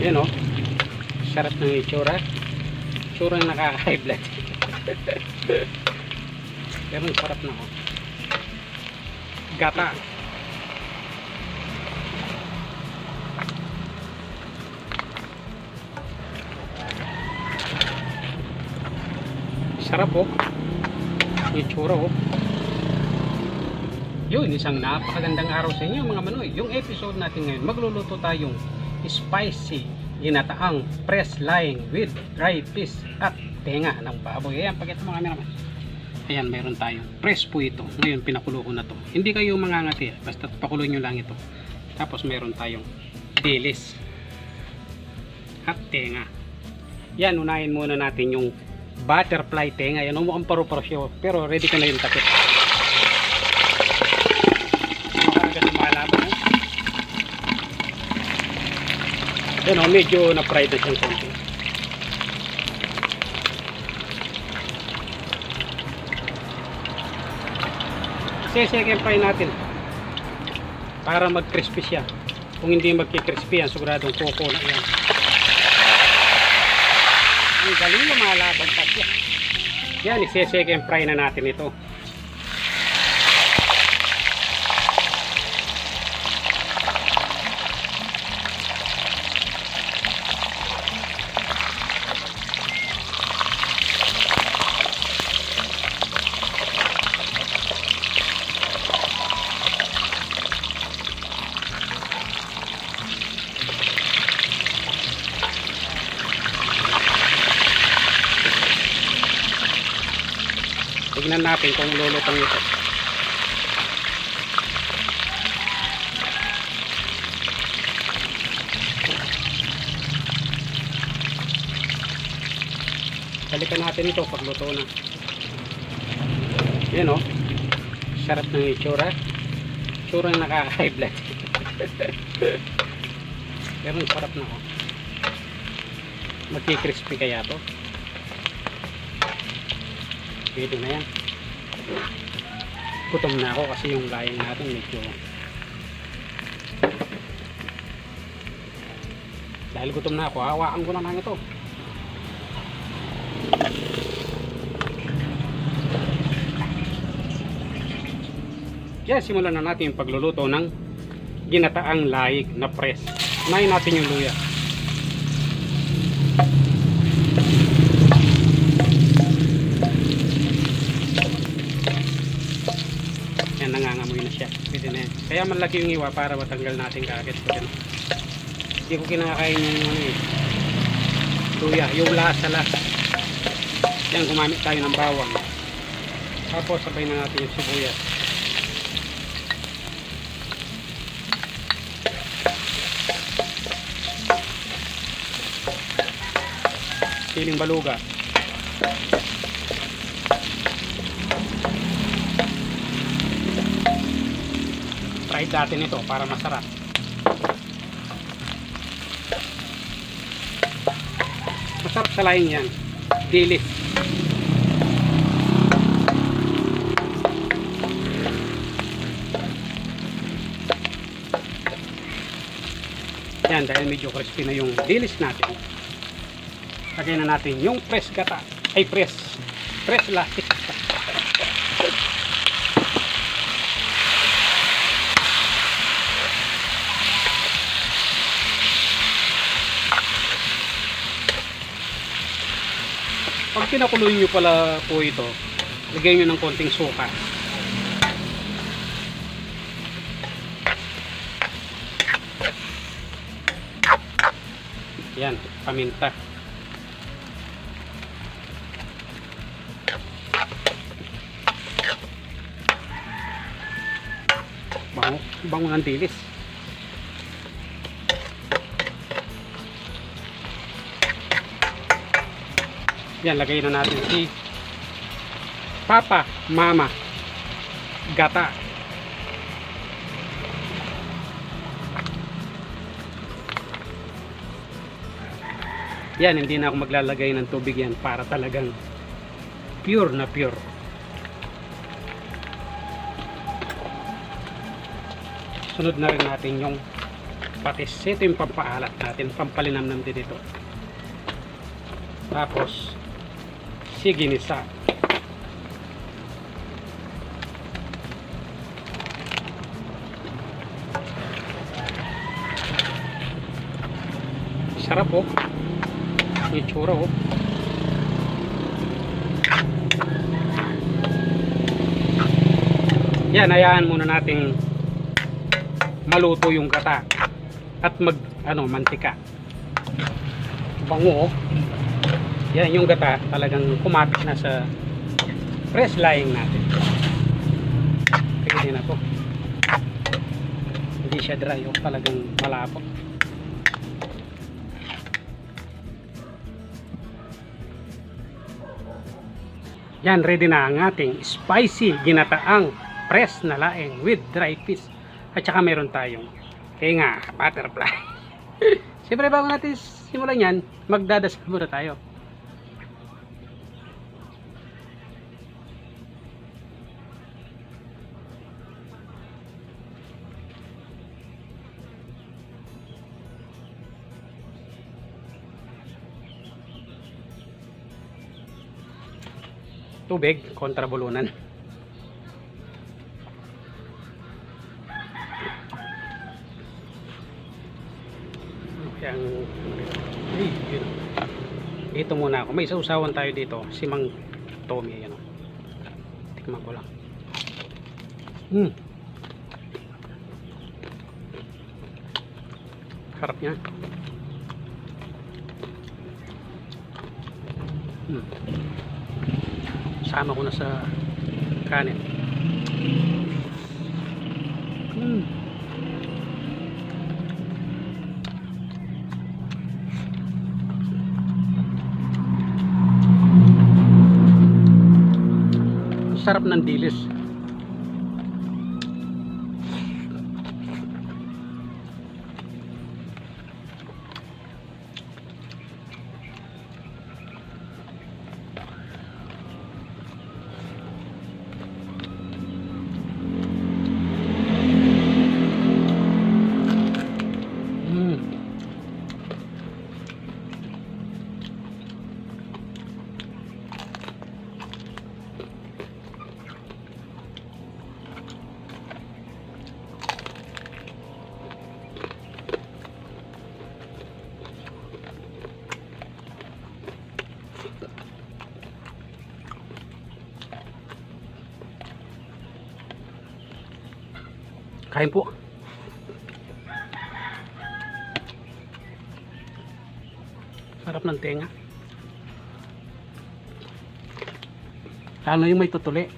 Yan o. Sarap ng itsura. Itsura na nakaka-high blood. Pero sarap na o. Gata. Sarap o. Itsura o. Yun, isang napakagandang araw sa inyo mga manoy. Yung episode natin ngayon, magluluto tayong spicy ginataang press lying with dry fish at tenga ng baboy. Ayan, pakita mo kami naman. Ayan, meron tayong press po ito. Ngayon, pinakulo ko na to. Hindi kayo mangangati, basta pakulo nyo lang ito. Tapos meron tayong dilis at tenga. Yan, unahin muna natin yung butterfly tenga. Yan, mukhang paru-paro siya, pero ready ka na yung takip. Yan o, medyo na-fried na siyang konti. Second fry natin para mag-crispy siya. Kung hindi magki-crispy yan, siguradong koko na yan. Ang galing na malabang pa siya. Yan, second fry na natin ito. Tignan natin kung lulutang ito. Balikan natin ito pag luto na. Yan o. Sarap ng itsura. Itsura na nakaka-high blood. Pero sarap na o. Magki-crispy kaya to. Pwede na yan. Gutom na ako kasi yung layang natin medyo, dahil gutom na ako, hawakan ko na lang ito. Kaya simulan na natin yung pagluluto ng ginataang laig na press. Unahin natin yung luya. Yan, nangangamoy na siya. Pwede na yan. Kaya malaki yung iwa para matanggal natin kaagad. Hindi ko kinakain yung luya, yung lasa. Yan, gumamit tayo ng bawang. Tapos sabay na natin yung sibuyas. Siling baluga. Fried natin ito para masarap. Masarap sa laing yan. Dilis. Yan, dahil medyo crispy na yung dilis natin. Lagay na natin yung press gata. Ay, press laing. Pag pinakuloy nyo pala po ito, lagay nyo ng konting suka. Yan, paminta. Bango ng dilis. Yan, lagay na natin si Papa, Mama, gata. Yan, hindi na ako maglalagay ng tubig yan para talagang pure na pure. Sunod na rin natin yung patis. Ito yung pampaalat natin, pampalinamnam din dito. Tapos si ginisa. Sarap oh. Yung itsura oh. Yan, hayaan muna nating maluto yung gata at mantika. Bango oh. Yan yung gata, talagang kumapit na sa press lying natin. Pwede na to. Hindi siya dry oh, talagang malapot. Yan, ready na ang ating spicy ginataang press na laing with dry fish. At saka meron tayong tenga butterfly. Siyempre bago natin simulan yan, magdadasal muna tayo. Tubig kontra bulunan. Dito muna ako. May sausawan tayo dito. Si Mang Tommy. Yan. Tikman ko lang. Harap niya. Sama ko na sa kanin. Sarap ng dilis. Kain po. Sarap ng tenga. Lalo yung may tutuli.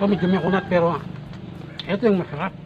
So medyo may kunat pero ito yung masarap.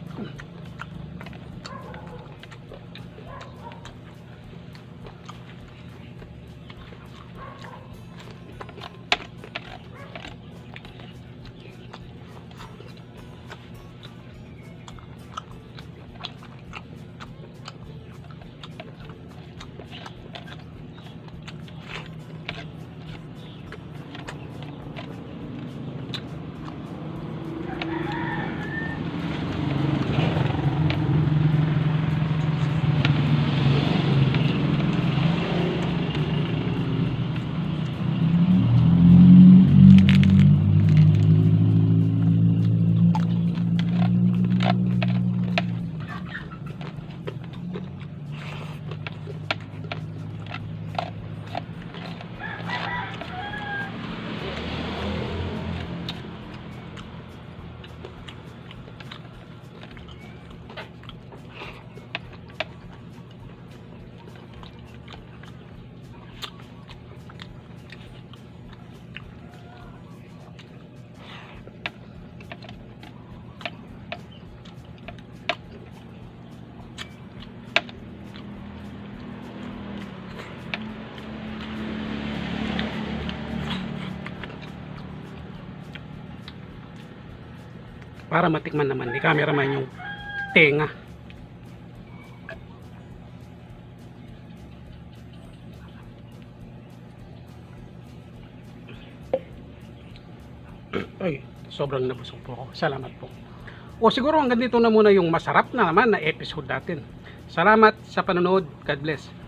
Para matikman naman ni cameraman yung tenga. Ay, sobrang nabusog po ako. Salamat po. O siguro hanggang dito na muna yung masarap na naman na episode natin. Salamat sa panonood. God bless.